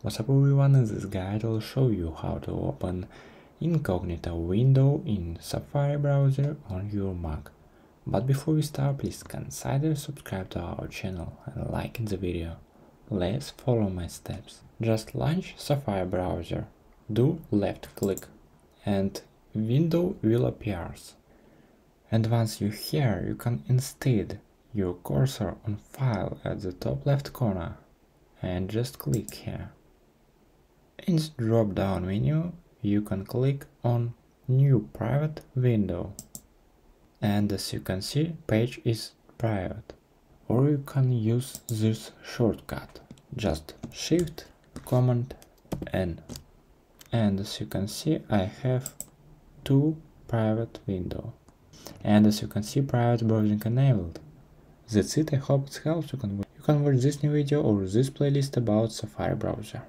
What's up everyone, in this guide I'll show you how to open incognito window in Safari browser on your Mac. But before we start, please consider subscribe to our channel and like the video. Let's follow my steps. Just launch Safari browser, do left click and window will appear. And once you're here, you can instead your cursor on file at the top left corner and just click here. In the drop-down menu, you can click on New Private Window, and as you can see, page is private. Or you can use this shortcut, just Shift, Command, N. And as you can see, I have two private windows. And as you can see, private browsing enabled. That's it, I hope it helps. You can watch this new video or this playlist about Safari browser.